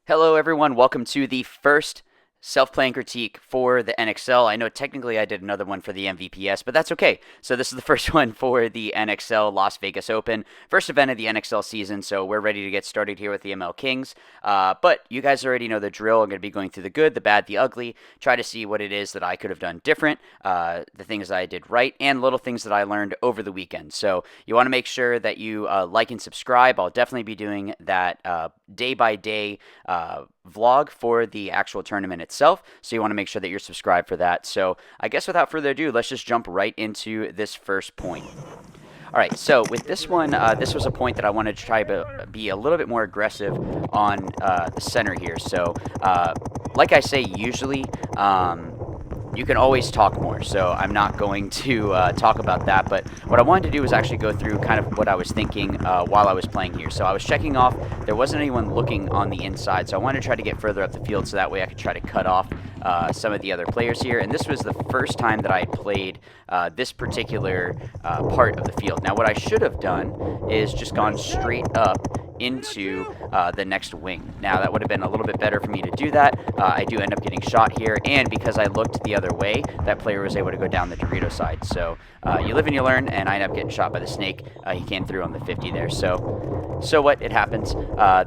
Hello, everyone. Welcome to the first self-playing critique for the NXL. I know technically I did another one for the MVPS, but that's okay. So this is the first one for the NXL Las Vegas Open, first event of the NXL season, so we're ready to get started here with the ML Kings. But you guys already know the drill. I'm going to be going through the good, the bad, the ugly, try to see what it is that I could have done different, the things that I did right, and little things that I learned over the weekend. So you want to make sure that you like and subscribe. I'll definitely be doing that day-by-day vlog for the actual tournament itself, so you want to make sure that you're subscribed for that. So I guess without further ado, let's just jump right into this first point. All right, so with this one, this was a point that I wanted to try to be a little bit more aggressive on the center here. So like I say, usually you can always talk more, so I'm not going to talk about that, but what I wanted to do was actually go through kind of what I was thinking while I was playing here. So I was checking off, there wasn't anyone looking on the inside, so I wanted to try to get further up the field so that way I could try to cut off some of the other players here, and this was the first time that I had played this particular part of the field. Now what I should have done is just gone straight up into the next wing. Now that would have been a little bit better for me to do that. I do end up getting shot here, and because I looked the other way, that player was able to go down the Dorito side. So you live and you learn, and I end up getting shot by the snake. He came through on the 50 there. So what? It happens.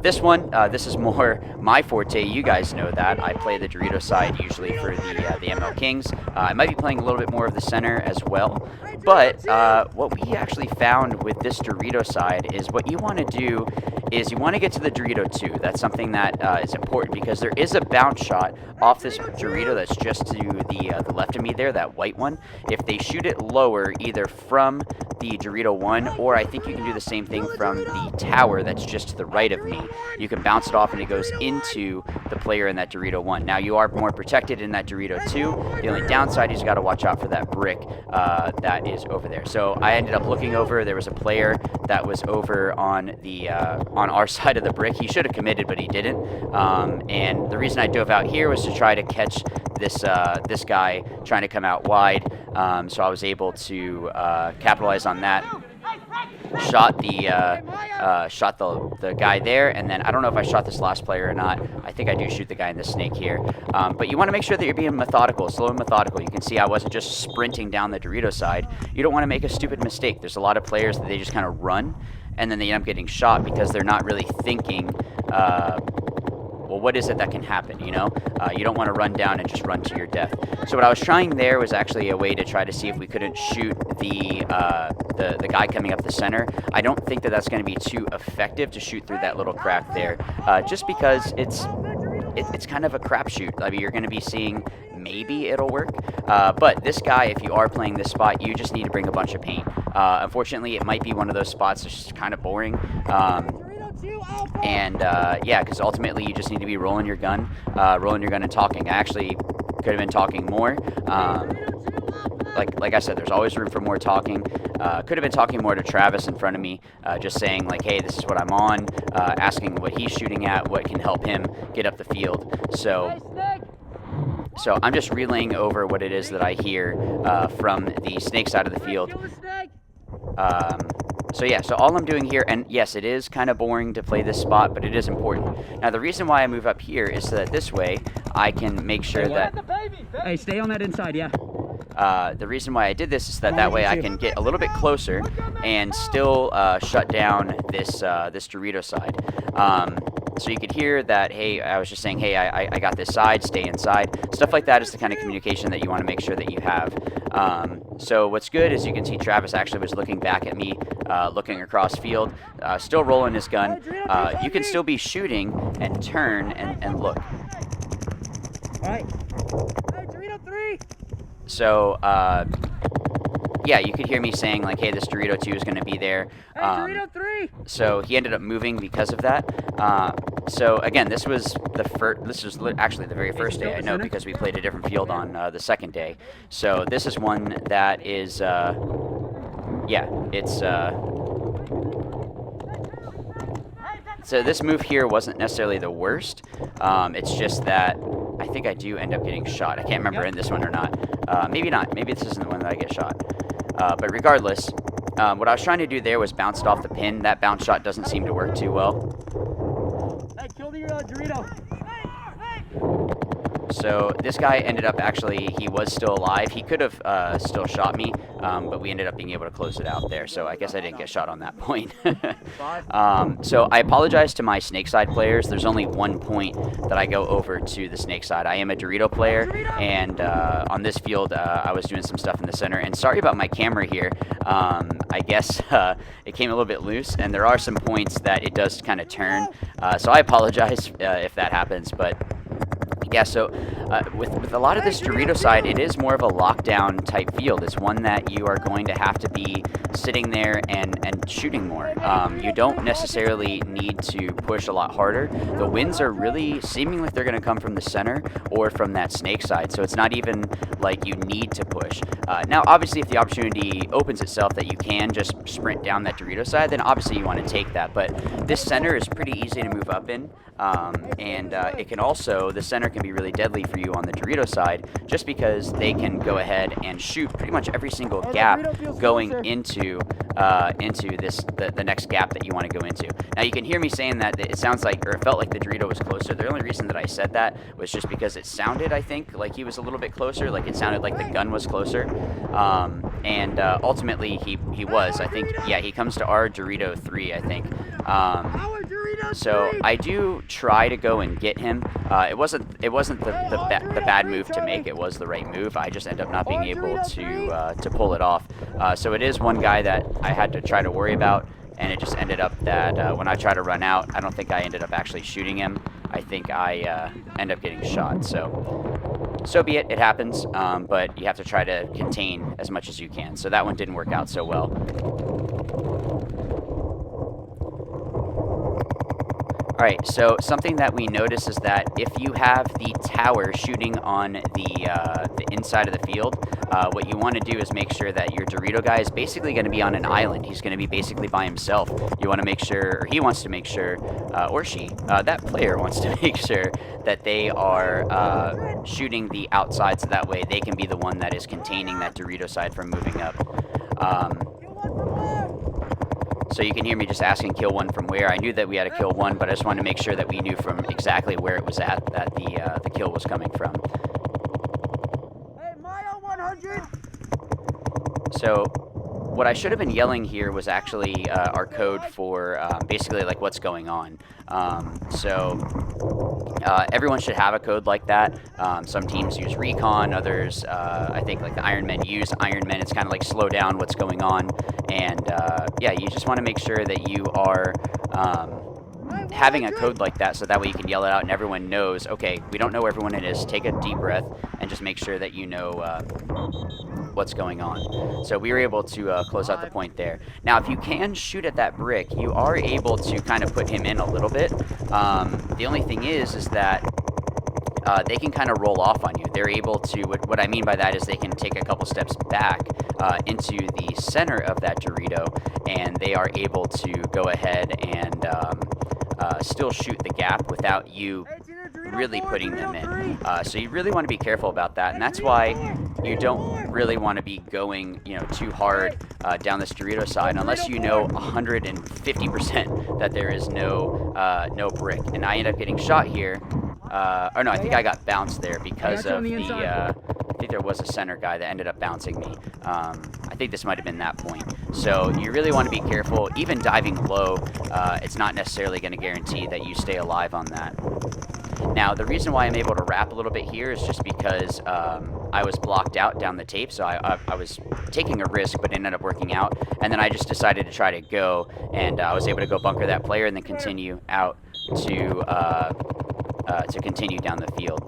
This one, this is more my forte. You guys know that. I play the Dorito side usually for the ML Kings. I might be playing a little bit more of the center as well. But what we actually found with this Dorito side is what you want to do is you want to get to the Dorito 2. That's something that is important because there is a bounce shot off this Dorito that's just to the left of me there, that white one. If they shoot it lower, either from the Dorito 1, or I think you can do the same thing from the tower that's just to the right of me. You can bounce it off and it goes into the player in that Dorito 1. Now you are more protected in that Dorito 2. The only downside is you got to watch out for that brick that is over there. So I ended up looking over. There was a player that was over on the on our side of the brick. He should have committed, but he didn't. And the reason I dove out here was to try to catch this guy trying to come out wide. So I was able to capitalize on that. Shot the guy there, and then I don't know if I shot this last player or not. I think I do shoot the guy in the snake here. But you want to make sure that you're being methodical, slow and methodical. You can see I wasn't just sprinting down the Dorito side. You don't want to make a stupid mistake. There's a lot of players that they just kind of run, and then they end up getting shot because they're not really thinking, well, what is it that can happen, you know? You don't want to run down and just run to your death. So what I was trying there was actually a way to try to see if we couldn't shoot the guy coming up the center. I don't think that that's going to be too effective to shoot through that little crack there, just because it's kind of a crapshoot. I mean, you're going to be seeing maybe it'll work, but this guy, if you are playing this spot, you just need to bring a bunch of paint. Unfortunately, it might be one of those spots that's just kind of boring. Yeah, because ultimately you just need to be rolling your gun and talking. I actually could have been talking more. Like I said, there's always room for more talking. Could have been talking more to Travis in front of me, just saying like, hey, this is what I'm on, asking what he's shooting at, what can help him get up the field. So I'm just relaying over what it is that I hear from the snake side of the field. So yeah, so all I'm doing here, and yes, it is kind of boring to play this spot, but it is important. Now the reason why I move up here is so that this way I can make sure that... Hey, stay on that inside, yeah. The reason why I did this is that way I can get a little bit closer and still shut down this Dorito side. So you could hear that, hey, I was just saying, hey, I got this side, stay inside. Stuff like that is the kind of communication that you want to make sure that you have. So what's good is you can see Travis actually was looking back at me, looking across field, still rolling his gun. You can still be shooting and turn and look. All right. Hey, Dorito 3. So, yeah, you could hear me saying, like, hey, this Dorito 2 is going to be there. Hey, Dorito 3. So he ended up moving because of that. So, again, this was actually the very first day, I know, because we played a different field on the second day. So this is one that is, yeah, it's... So this move here wasn't necessarily the worst. It's just that I think I do end up getting shot. I can't remember in this one or not. Maybe not. Maybe this isn't the one that I get shot. But regardless, what I was trying to do there was bounce it off the pin. That bounce shot doesn't seem to work too well. Hey, kill the So this guy ended up actually, he was still alive. He could have still shot me, but we ended up being able to close it out there. So I guess I didn't get shot on that point. So I apologize to my snake side players. There's only one point that I go over to the snake side. I am a Dorito player, and on this field I was doing some stuff in the center. And sorry about my camera here. I guess it came a little bit loose, and there are some points that it does kind of turn. So I apologize if that happens, but yeah, so with a lot of this Dorito side, it is more of a lockdown type field. It's one that you are going to have to be sitting there and shooting more. You don't necessarily need to push a lot harder. The winds are really seeming like they're going to come from the center or from that snake side, so it's not even like you need to push. Now, obviously, if the opportunity opens itself that you can just sprint down that Dorito side, then obviously you want to take that. But this center is pretty easy to move up in, and it can also, the center can be really deadly for you on the Dorito side, just because they can go ahead and shoot pretty much every single gap going into the next gap that you want to go into. Now you can hear me saying that it sounds like, or it felt like the Dorito was closer. The only reason that I said that was just because it sounded, I think, like he was a little bit closer, like it sounded like the gun was closer, and ultimately he was. I think, yeah, he comes to our Dorito 3, I think. So I do try to go and get him. It wasn't the bad move to make. It was the right move. I just end up not being able to pull it off. So it is one guy that I had to try to worry about, and it just ended up that when I try to run out, I don't think I ended up actually shooting him. I think I end up getting shot. So be it. It happens. But you have to try to contain as much as you can. So that one didn't work out so well. Alright, so something that we notice is that if you have the tower shooting on the inside of the field, what you want to do is make sure that your Dorito guy is basically going to be on an island. He's going to be basically by himself. You want to make sure, or he wants to make sure, or she, that player wants to make sure that they are shooting the outside, so that way they can be the one that is containing that Dorito side from moving up. So you can hear me just asking kill one from where. I knew that we had a kill one, but I just wanted to make sure that we knew from exactly where it was at that the kill was coming from. Hey, Mile 100! So what I should have been yelling here was actually our code for basically like what's going on. Everyone should have a code like that. Some teams use recon, others I think like the Iron Men use Iron Men. It's kind of like slow down what's going on, and yeah, you just want to make sure that you are having a code like that, so that way you can yell it out and everyone knows, okay, we don't know where everyone it is. Take a deep breath and just make sure that you know what's going on. So we were able to close out the point there. Now, if you can shoot at that brick, you are able to kind of put him in a little bit. The only thing is that they can kind of roll off on you. They're able to, what I mean by that is they can take a couple steps back into the center of that Dorito, and they are able to go ahead and still shoot the gap without you really putting them in. So you really want to be careful about that, and that's why you don't really want to be going, you know, too hard down this Dorito side unless you know 150% that there is no brick. And I end up getting shot here. Or no, I think I got bounced there because of the, I think there was a center guy that ended up bouncing me. I think this might have been that point. So you really want to be careful. Even diving low, it's not necessarily going to guarantee that you stay alive on that. Now, the reason why I'm able to wrap a little bit here is just because I was blocked out down the tape, so I was taking a risk, but it ended up working out. And then I just decided to try to go, and I was able to go bunker that player and then continue out to continue down the field.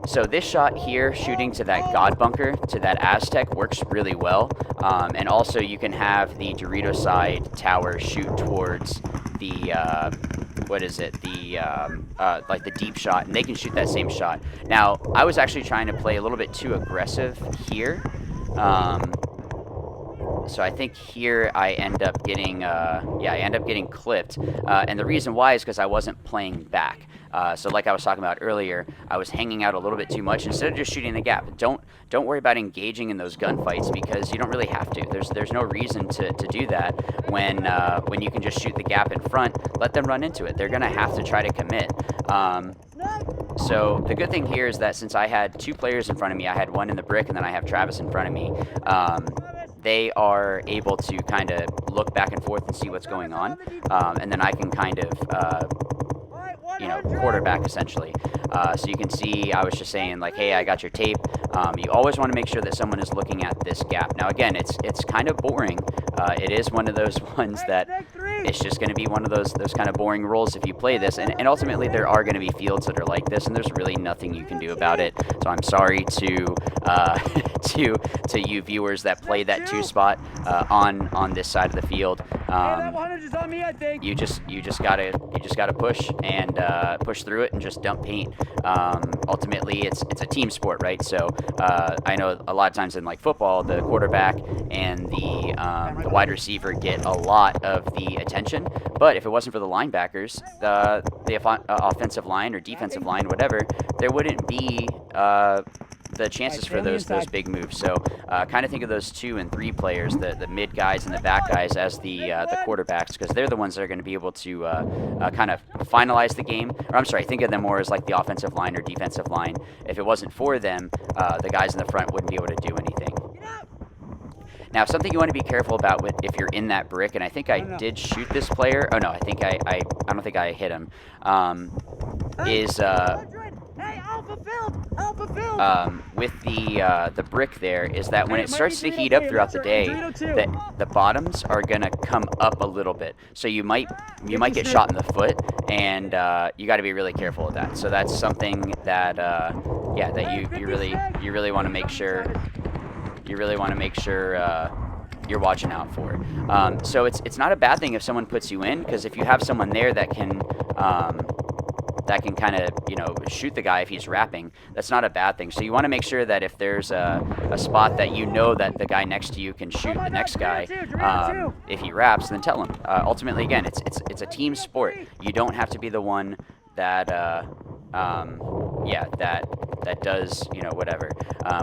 So this shot here, shooting to that God bunker, to that Aztec, works really well. And also you can have the Dorito side tower shoot towards the, what is it, the, like the deep shot, and they can shoot that same shot. Now, I was actually trying to play a little bit too aggressive here. So I think here I end up getting, yeah, I end up getting clipped. And the reason why is because I wasn't playing back. So like I was talking about earlier, I was hanging out a little bit too much instead of just shooting the gap. Don't worry about engaging in those gunfights because you don't really have to. There's no reason to do that when you can just shoot the gap in front. Let them run into it. They're gonna have to try to commit. So the good thing here is that since I had 2 players in front of me, I had one in the brick and then I have Travis in front of me. They are able to kind of look back and forth and see what's going on, and then I can kind of quarterback essentially. So you can see I was just saying like, hey, I got your tape. You always want to make sure that someone is looking at this gap. Now again, it's kind of boring. It is one of those ones that it's just going to be one of those kind of boring roles if you play this, and ultimately there are going to be fields that are like this, and there's really nothing you can do about it. So I'm sorry to to you viewers that play that 2 spot on this side of the field. You just gotta push and push through it and just dump paint. Ultimately, it's a team sport, right? So I know a lot of times in like football, the quarterback and the wide receiver get a lot of the attention, but if it wasn't for the linebackers, the offensive line or defensive line, whatever, there wouldn't be the chances for those big moves. So kind of think of those 2 and 3 players, the mid guys and the back guys, as the quarterbacks, because they're the ones that are going to be able to kind of finalize the game. Or I'm sorry, think of them more as like the offensive line or defensive line. If it wasn't for them, the guys in the front wouldn't be able to do anything. Now, something you want to be careful about if you're in that brick, and I think I did shoot this player. Oh no, I don't think I hit him. Is with the brick there is that when it starts to heat up throughout the day, the bottoms are gonna come up a little bit. So you might get shot in the foot, and you got to be really careful of that. So that's something that you really want to make sure you're watching out for. So it's not a bad thing if someone puts you in, because if you have someone there that can kind of, shoot the guy if he's rapping, that's not a bad thing. So you want to make sure that if there's a spot that you know that the guy next to you can shoot the next guy, if he raps, then tell him. Ultimately, again, it's a team sport. You don't have to be the one that that does, whatever.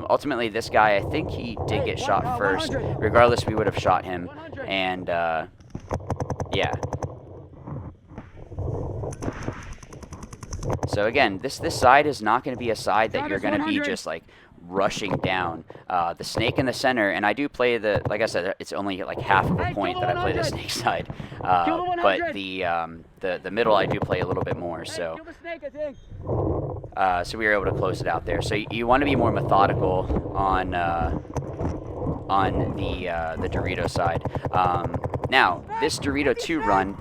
Ultimately, this guy, I think he did get shot first. Regardless, we would have shot him, and yeah. So again, this side is not going to be a side that you're going to be just like rushing down. The snake in the center, and I do play like I said, it's only like half of a point that I play the snake side. But the middle I do play a little bit more. So so we were able to close it out there. So you want to be more methodical on the Dorito side. Now, this Dorito 2 run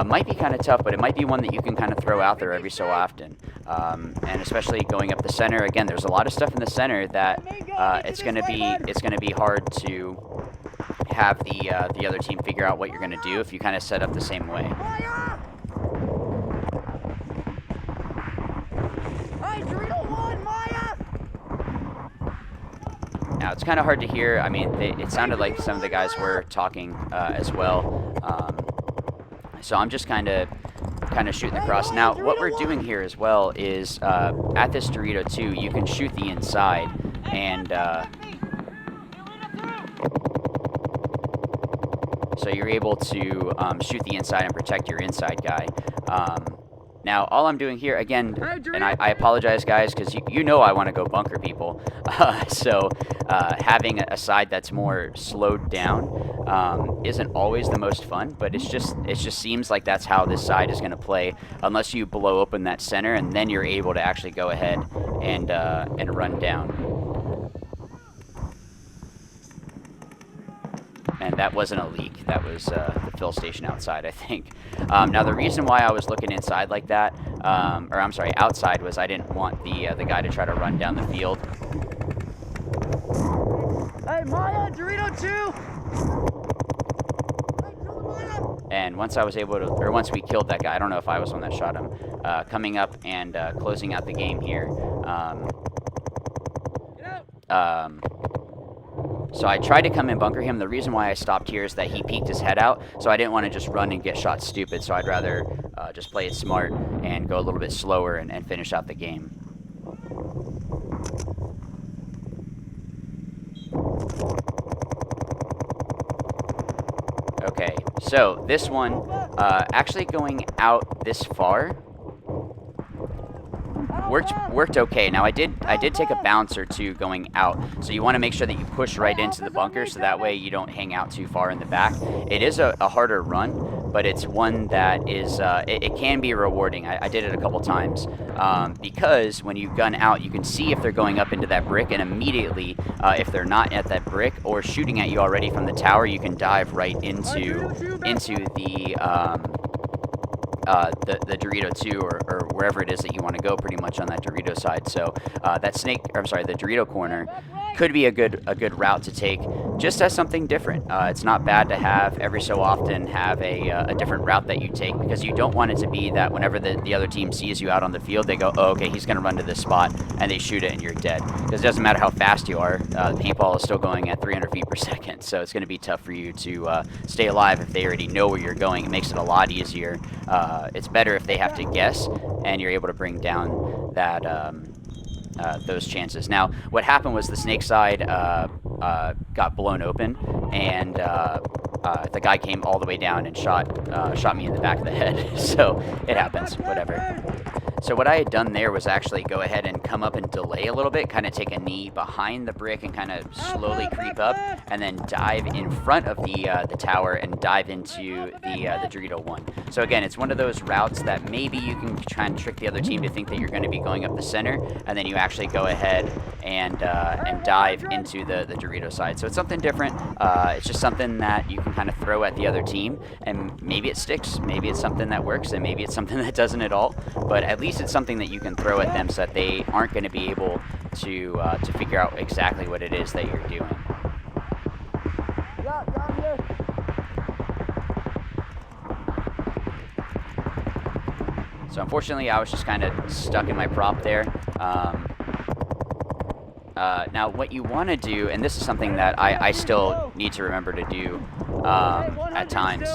might be kind of tough, but it might be one that you can kind of throw out there every so often. And especially going up the center, again, there's a lot of stuff in the center that it's going to be hard to have the other team figure out what you're going to do if you kind of set up the same way. Now, it's kind of hard to hear. I mean, it sounded like some of the guys were talking as well. So I'm just kind of shooting across. Now, what we're doing here as well is at this Dorito 2, you can shoot the inside, and so you're able to shoot the inside and protect your inside guy. Now, all I'm doing here, again, and I apologize, guys, because you know I want to go bunker people. So having a side that's more slowed down isn't always the most fun, but it just seems like that's how this side is going to play, unless you blow open that center, and then you're able to actually go ahead and run down. And that wasn't a leak. That was the fill station outside, I think. Now, the reason why I was looking inside like that, or I'm sorry, outside, was I didn't want the guy to try to run down the field. Hey, Maya, Dorito 2! And once I was able to, or once we killed that guy, I don't know if I was the one that shot him, coming up and closing out the game here. So I tried to come and bunker him. The reason why I stopped here is that he peeked his head out, so I didn't want to just run and get shot stupid, so I'd rather just play it smart and go a little bit slower and finish out the game. Okay, so this one, actually going out this far worked okay. Now I did take a bounce or two going out, so you want to make sure that you push right into the bunker, so that way you don't hang out too far in the back. It is a harder run, but it's one that is it can be rewarding. I did it a couple times because when you gun out, you can see if they're going up into that brick, and immediately if they're not at that brick or shooting at you already from the tower, you can dive right into the Dorito 2 or wherever it is that you want to go, pretty much on that Dorito side. So that the Dorito corner could be a good route to take, just as something different. It's not bad to have every so often have a different route that you take, because you don't want it to be that whenever the other team sees you out on the field, they go, oh, okay, he's going to run to this spot, and they shoot it and you're dead. Because it doesn't matter how fast you are, the paintball is still going at 300 feet per second, so it's going to be tough for you to stay alive if they already know where you're going. It makes it a lot easier. It's better if they have to guess, and you're able to bring down that those chances. Now, what happened was the snake side got blown open, and the guy came all the way down and shot me in the back of the head. So it happens, whatever. So what I had done there was actually go ahead and come up and delay a little bit, kind of take a knee behind the brick and kind of slowly creep up, and then dive in front of the tower and dive into the Dorito 1. So again, it's one of those routes that maybe you can try and trick the other team to think that you're going to be going up the center, and then you actually go ahead and dive into the Dorito side. So it's something different. It's just something that you can kind of throw at the other team, and maybe it sticks, maybe it's something that works, and maybe it's something that doesn't at all. But at least it's something that you can throw at them so that they aren't going to be able to figure out exactly what it is that you're doing. So unfortunately, I was just kind of stuck in my prop there. Now, what you want to do, and this is something that I still need to remember to do at times,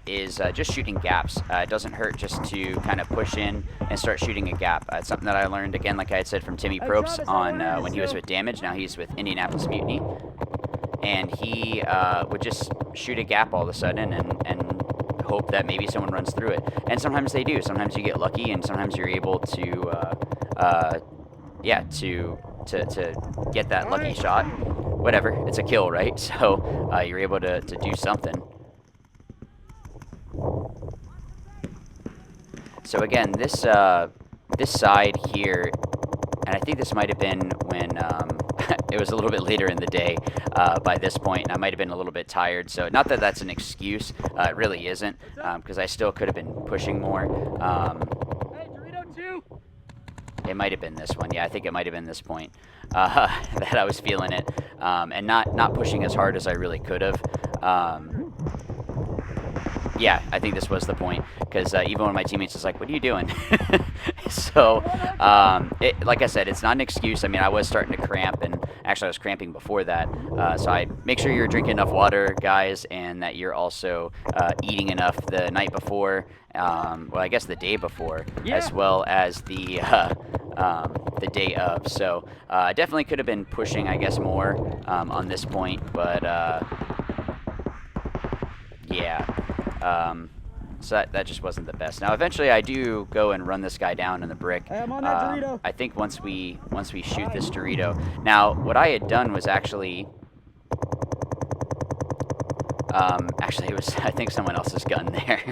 is just shooting gaps. It doesn't hurt just to kind of push in and start shooting a gap. It's something that I learned, again, like I had said, from Timmy Probst on when he was with Damage. Now he's with Indianapolis Mutiny. And he would just shoot a gap all of a sudden and hope that maybe someone runs through it. And sometimes they do. Sometimes you get lucky, and sometimes you're able to get that lucky shot. Whatever, it's a kill, right? So you're able to do something. So again, this side here, and I think this might have been when it was a little bit later in the day by this point, and I might have been a little bit tired. So not that that's an excuse, it really isn't, because I still could have been pushing more. Hey, Dorito 2. It might have been this one. Yeah, I think it might have been this point that I was feeling it, and not pushing as hard as I really could have. Yeah, I think this was the point, because even one of my teammates was like, what are you doing? So, like I said, it's not an excuse. I mean, I was starting to cramp, and actually I was cramping before that. So I make sure you're drinking enough water, guys, and that you're also eating enough the night before, well, I guess the day before, as well as the day of. So I definitely could have been pushing, I guess, more on this point, but yeah. So that just wasn't the best. Now, eventually, I do go and run this guy down in the brick. Hey, I'm on that Dorito. I think once we shoot this Dorito. Now, what I had done was actually it was, I think, someone else's gun there.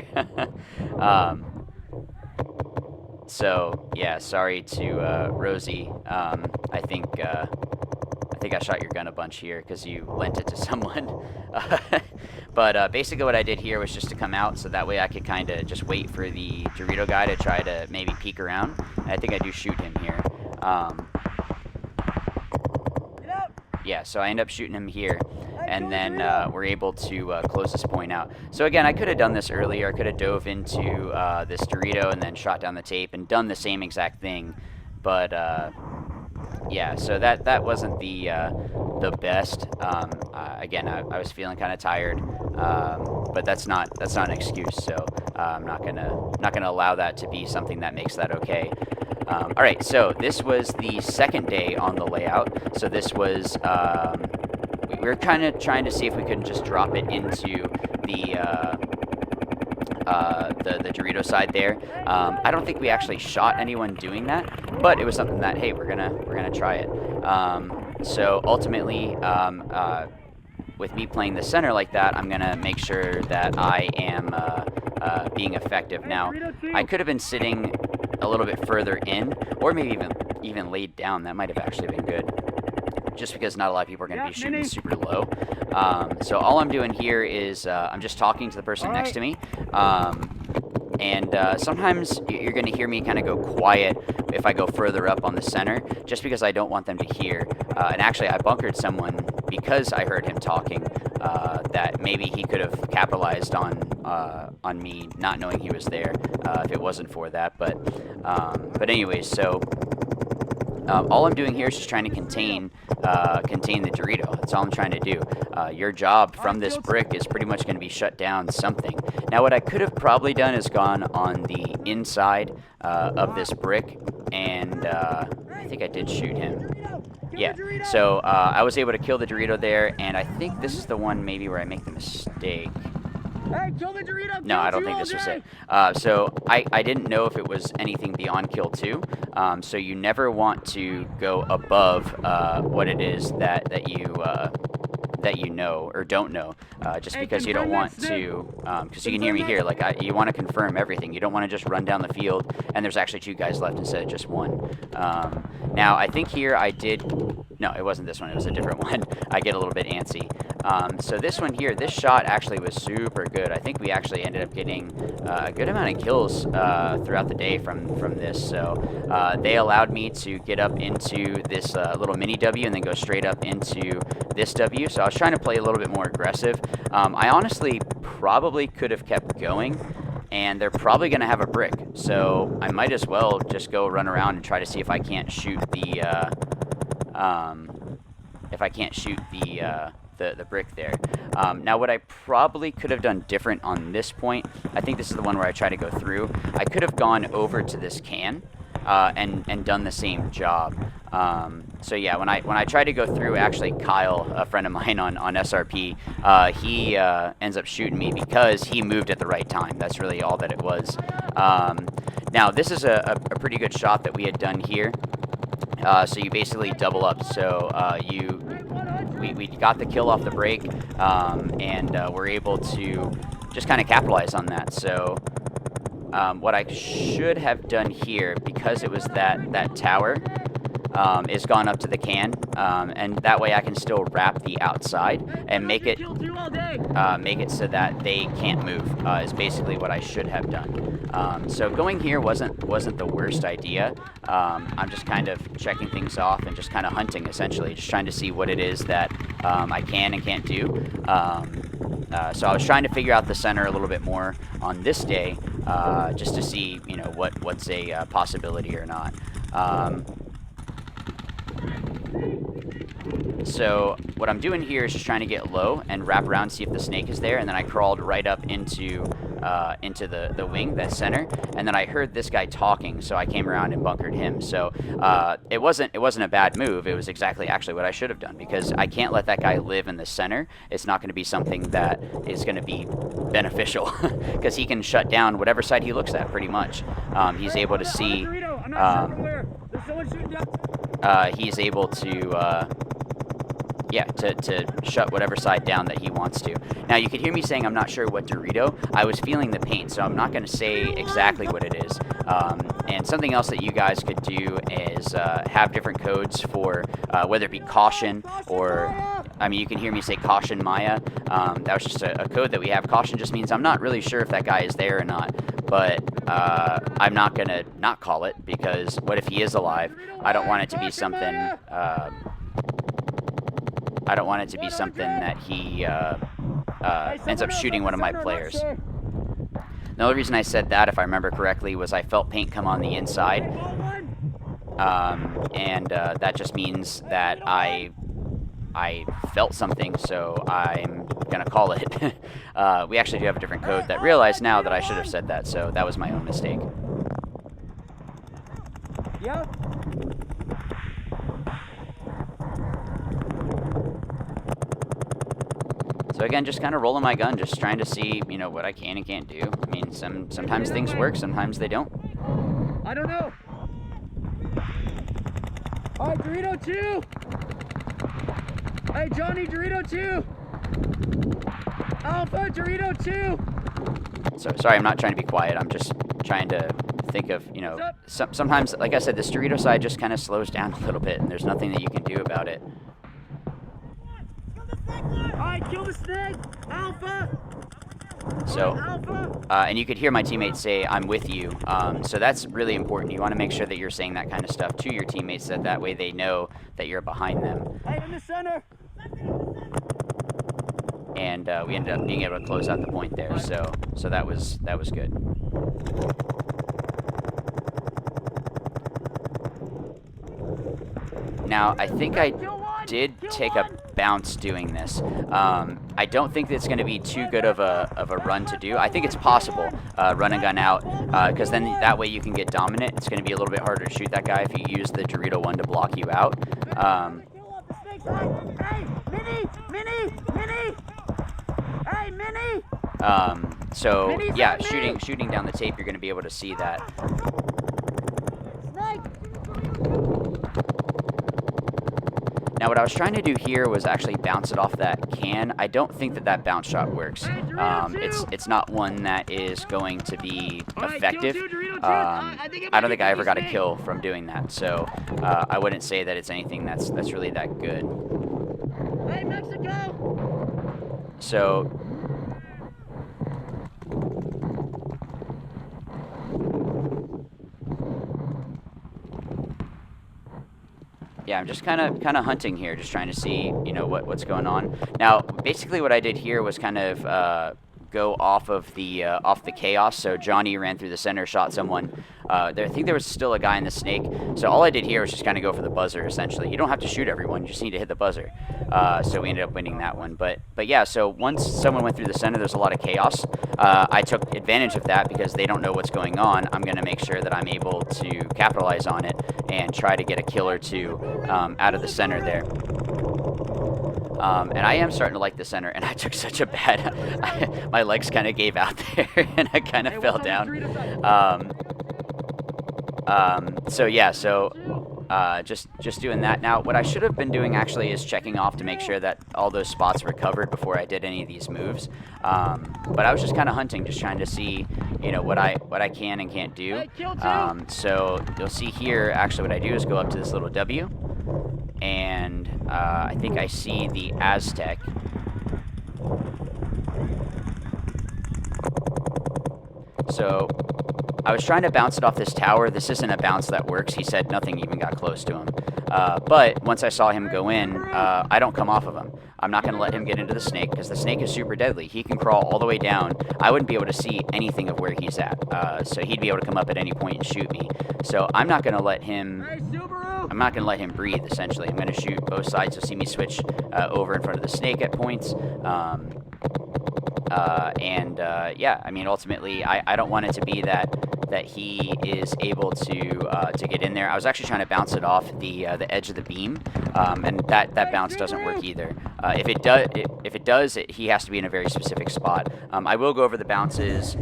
So yeah, sorry to Rosie. I think I shot your gun a bunch here because you lent it to someone. But basically what I did here was just to come out, so that way I could kind of just wait for the Dorito guy to try to maybe peek around. And I think I do shoot him here. Yeah, so I end up shooting him here, and then we're able to close this point out. So again, I could have done this earlier. I could have dove into this Dorito and then shot down the tape and done the same exact thing, but yeah, so that wasn't the the best. Again, I was feeling kind of tired, but that's not an excuse. So I'm not gonna allow that to be something that makes that okay. All right, so this was the second day on the layout. So this was we were kind of trying to see if we could just drop it into the Dorito side there. I don't think we actually shot anyone doing that, but it was something that, hey, we're gonna try it. So ultimately, with me playing the center like that, I'm gonna make sure that I am being effective. Now, I could have been sitting a little bit further in, or maybe even laid down. That might have actually been good, just because not a lot of people are going to be shooting super low. So all I'm doing here is I'm just talking to the person next to me. And sometimes you're going to hear me kind of go quiet if I go further up on the center, just because I don't want them to hear. And actually, I bunkered someone because I heard him talking, that maybe he could have capitalized on me not knowing he was there if it wasn't for that. But anyways, so all I'm doing here is just trying to contain the Dorito. That's all I'm trying to do. Your job from this brick is pretty much going to be shut down something. Now, what I could have probably done is gone on the inside of this brick, and I think I did shoot him. Yeah, so I was able to kill the Dorito there, and I think this is the one maybe where I make the mistake. Hey, kill the Dorito! No, I don't think this was it. So I didn't know if it was anything beyond kill 2. So you never want to go above what it is that you know or don't know, just because you don't want to, because you can hear me here, like you want to confirm everything. You don't want to just run down the field and there's actually 2 guys left instead of just 1. Now, I think here I did, no, it wasn't this one, it was a different one. I get a little bit antsy. So this one here, this shot actually was super good. I think we actually ended up getting a good amount of kills throughout the day from this. So they allowed me to get up into this little mini W and then go straight up into this W. So I was trying to play a little bit more aggressive. I honestly probably could have kept going, and they're probably going to have a brick. So I might as well just go run around and try to see if I can't shoot the the brick there. Now, what I probably could have done different on this point, I think this is the one where I try to go through. I could have gone over to this can and done the same job. So yeah, when I tried to go through, actually Kyle, a friend of mine on SRP, he ends up shooting me because he moved at the right time. That's really all that it was. Now, this is a pretty good shot that we had done here. So you basically double up. So we got the kill off the break, and we're able to just kind of capitalize on that. So what I should have done here, because it was that tower, is gone up to the can, and that way I can still wrap the outside and make it so that they can't move, is basically what I should have done. So going here wasn't the worst idea. I'm just kind of checking things off and just kind of hunting, essentially, just trying to see what it is that I can and can't do. So I was trying to figure out the center a little bit more on this day, just to see, you know, what's a possibility or not. So what I'm doing here is just trying to get low and wrap around, see if the snake is there, and then I crawled right up into the wing, that center, and then I heard this guy talking, so I came around and bunkered him. So it wasn't a bad move. It was exactly actually what I should have done, because I can't let that guy live in the center. It's not going to be something that is going to be beneficial, because he can shut down whatever side he looks at, pretty much. He's able to see. He's able to. Yeah, to shut whatever side down that he wants to. Now, you could hear me saying I'm not sure what Dorito. I was feeling the paint, so I'm not going to say exactly what it is. And something else that you guys could do is have different codes for whether it be caution or, I mean, you can hear me say caution Maya. That was just a code that we have. Caution just means I'm not really sure if that guy is there or not, but I'm not going to not call it, because what if he is alive? I don't want it to be something... I don't want it to be something that he ends up shooting one of my players. The only reason I said that, if I remember correctly, was I felt paint come on the inside. And that just means that I I felt something, so I'm gonna call it. We actually do have a different code that realized now that I should have said that, so that was my own mistake. Yep. So again, just kind of rolling my gun, just trying to see, you know, what I can and can't do. I mean, sometimes things work, sometimes they don't. I don't know. All right, Dorito 2. Hey, Johnny, Dorito 2. Alpha, Dorito 2. So sorry, I'm not trying to be quiet. I'm just trying to think of, you know, sometimes, like I said, this Dorito side just kind of slows down a little bit, and there's nothing that you can do about it. Alright, kill the snake! Alpha! So, Alpha! and you could hear my teammates say, I'm with you. So that's really important. You want to make sure that you're saying that kind of stuff to your teammates, so that way they know that you're behind them. Hey, in the center! And we ended up being able to close out the point there. So that was good. Now, I think I did take a bounce doing this. I don't think it's going to be too good of a run to do. I think it's possible, run and gun out, because then that way you can get dominant. It's going to be a little bit harder to shoot that guy if you use the Dorito 1 to block you out. Hey, Minnie! So yeah, shooting down the tape, you're going to be able to see that. Now, what I was trying to do here was actually bounce it off that can. I don't think that bounce shot works. It's not one that is going to be effective. I don't think I ever got a kill from doing that, so I wouldn't say that it's anything that's really that good. Hey, Mexico! So yeah, I'm just kind of hunting here, just trying to see, you know, what's going on. Now, basically, what I did here was kind of go off of the chaos. So Johnny ran through the center, shot someone. I think there was still a guy in the snake. So all I did here was just kind of go for the buzzer. Essentially, you don't have to shoot everyone; you just need to hit the buzzer. So we ended up winning that one. But yeah, so once someone went through the center, there's a lot of chaos. I took advantage of that because they don't know what's going on. I'm going to make sure that I'm able to capitalize on it and try to get a kill or two out of the center there. And I am starting to like the center, and I took such a bad... my legs kind of gave out there, and I kind of fell down. So yeah, just doing that. Now, what I should have been doing actually is checking off to make sure that all those spots were covered before I did any of these moves. But I was just kind of hunting, just trying to see, you know, what I can and can't do. So you'll see here, actually what I do is go up to this little W, and I think I see the Aztec. So I was trying to bounce it off this tower. This isn't a bounce that works. He said nothing even got close to him. But once I saw him go in, I don't come off of him. I'm not going to let him get into the snake because the snake is super deadly. He can crawl all the way down. I wouldn't be able to see anything of where he's at. So he'd be able to come up at any point and shoot me. So I'm not going to let him... I'm not going to let him breathe, essentially. I'm going to shoot both sides. You'll see me switch over in front of the snake at points. Yeah, I mean, ultimately, I don't want it to be that he is able to get in there. I was actually trying to bounce it off the edge of the beam, and that bounce doesn't work either. If it does, he has to be in a very specific spot. I will go over the bounces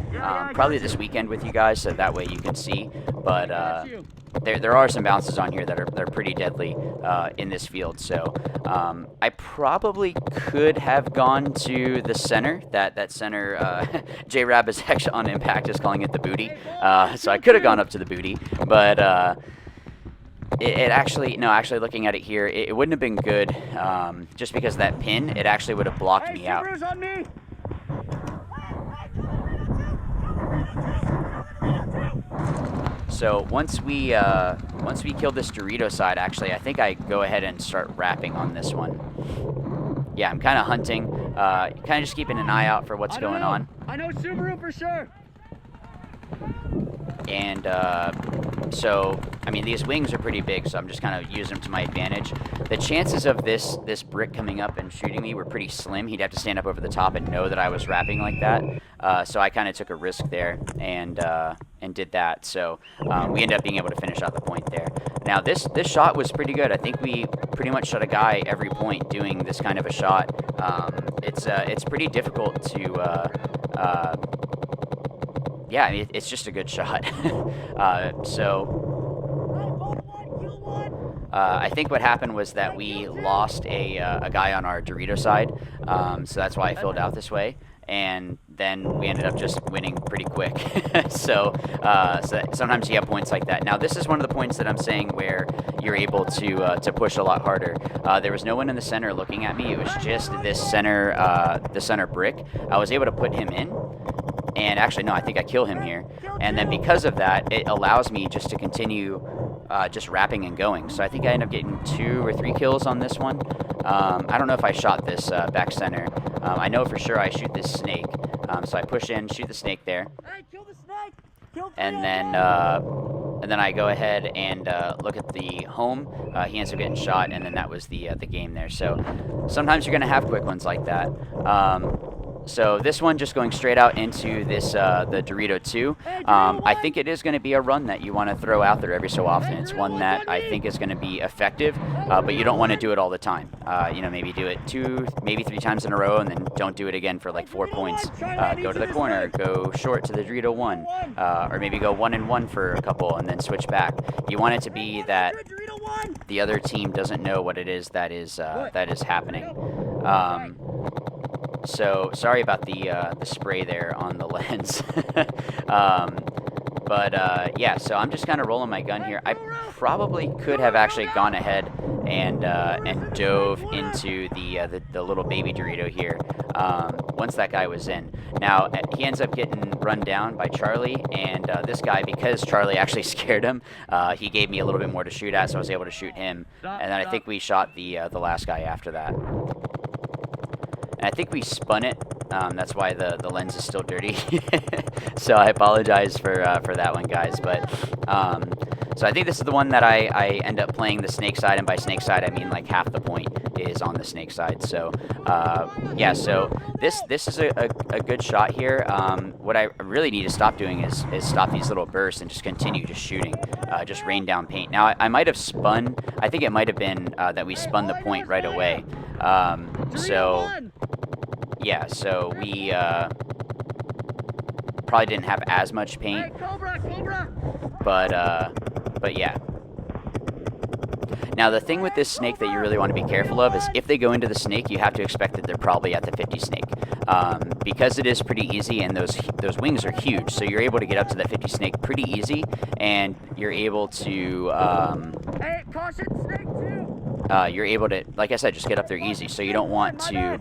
probably this weekend with you guys, so that way you can see. But there are some bounces on here that are pretty deadly in this field. So I probably could have gone to the center. That center, J-Rab is actually on impact is calling it the booty. So I could have gone up to the booty, but it actually, no, actually looking at it here, it wouldn't have been good just because that pin, it actually would have blocked me out. On me. So once we killed this Dorito side, actually, I think I go ahead and start rapping on this one. Yeah, I'm kind of hunting, kind of just keeping an eye out for what's going on. I know Subaru for sure. And so, I mean, these wings are pretty big, so I'm just kind of using them to my advantage. The chances of this brick coming up and shooting me were pretty slim. He'd have to stand up over the top and know that I was rapping like that. So I kind of took a risk there and did that. So we ended up being able to finish out the point there. Now this shot was pretty good. I think we pretty much shot a guy every point doing this kind of a shot. It's pretty difficult to. Yeah, I mean, it's just a good shot. I think what happened was that we lost a guy on our Dorito side, so that's why I filled out this way. And then we ended up just winning pretty quick. So sometimes you have points like that. Now this is one of the points that I'm saying where you're able to push a lot harder. There was no one in the center looking at me. It was just this the center brick. I was able to put him in. And actually, no, I think I kill him here. And then because of that, it allows me just to continue just rapping and going. So I think I end up getting 2 or 3 kills on this one. I don't know if I shot this back center. I know for sure I shoot this snake. So I push in, shoot the snake there. And then I go ahead and look at the home. He ends up getting shot, and then that was the game there. So sometimes you're going to have quick ones like that. So this one just going straight out into this the Dorito 2. I think it is going to be a run that you want to throw out there every so often. It's one that I think is going to be effective, but you don't want to do it all the time. You know, maybe do it 2, maybe 3 times in a row, and then don't do it again for like 4 points. Go to the corner, go short to the Dorito 1, or maybe go 1 and 1 for a couple, and then switch back. You want it to be that the other team doesn't know what it is that is happening. So sorry about the spray there on the lens. Yeah, so I'm just kind of rolling my gun here. I probably could have actually gone ahead and dove into the little baby Dorito here once that guy was in. Now he ends up getting run down by Charlie, and this guy, because Charlie actually scared him, he gave me a little bit more to shoot at, so I was able to shoot him. And then I think we shot the last guy after that. And I think we spun it. That's why the lens is still dirty. So I apologize for that one, guys. But so I think this is the one that I end up playing the snake side, and by snake side I mean like half the point is on the snake side. So yeah, so this is a good shot here. What I really need to stop doing is stop these little bursts and just continue just shooting, just rain down paint. Now I might have spun. I think it might have been that we spun the point right away. So yeah, so we probably didn't have as much paint, but yeah. Now the thing with this snake that you really want to be careful of is if they go into the snake, you have to expect that they're probably at the 50 snake, because it is pretty easy, and those wings are huge, so you're able to get up to the 50 snake pretty easy, and you're able to Hey, caution, snake 2! you're able to, like I said, just get up there easy. So you don't want to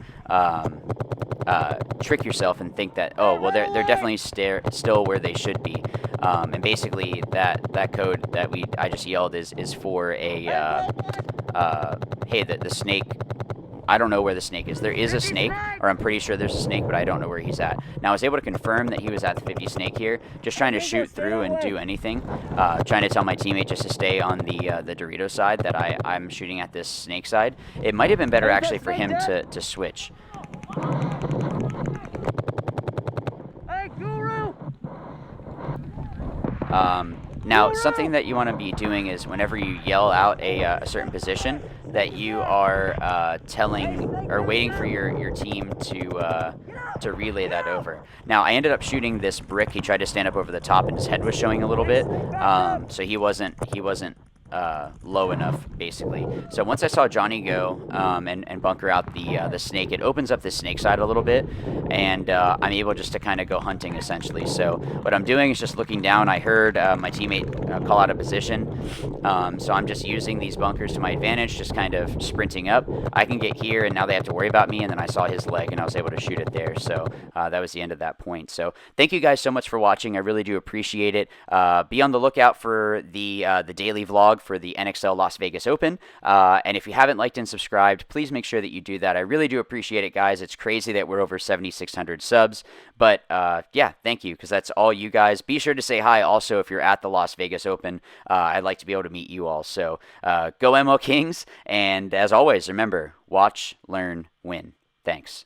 trick yourself and think that, oh, well, they're definitely still where they should be. And basically, that code that I just yelled is for a hey, the snake. I don't know where the snake is. There is a snake, or I'm pretty sure there's a snake, but I don't know where he's at. Now, I was able to confirm that he was at the 50 snake here, just trying to shoot through and do anything. Trying to tell my teammate just to stay on the Dorito side, that I'm shooting at this snake side. It might have been better, actually, for him to switch. Hey, Guru! Now, something that you want to be doing is whenever you yell out a certain position, that you are telling or waiting for your team to relay that over. Now, I ended up shooting this brick. He tried to stand up over the top, and his head was showing a little bit, so he wasn't low enough, basically. So once I saw Johnny go and bunker out the snake, it opens up the snake side a little bit, and I'm able just to kind of go hunting, essentially. So what I'm doing is just looking down. I heard my teammate call out a position, so I'm just using these bunkers to my advantage, just kind of sprinting up. I can get here, and now they have to worry about me, and then I saw his leg, and I was able to shoot it there. So that was the end of that point. So thank you guys so much for watching. I really do appreciate it. Be on the lookout for the daily vlog for the NXL Las Vegas Open. And if you haven't liked and subscribed, please make sure that you do that. I really do appreciate it, guys. It's crazy that we're over 7,600 subs. But yeah, thank you, because that's all you guys. Be sure to say hi also if you're at the Las Vegas Open. I'd like to be able to meet you all. So go ML Kings. And as always, remember, watch, learn, win. Thanks.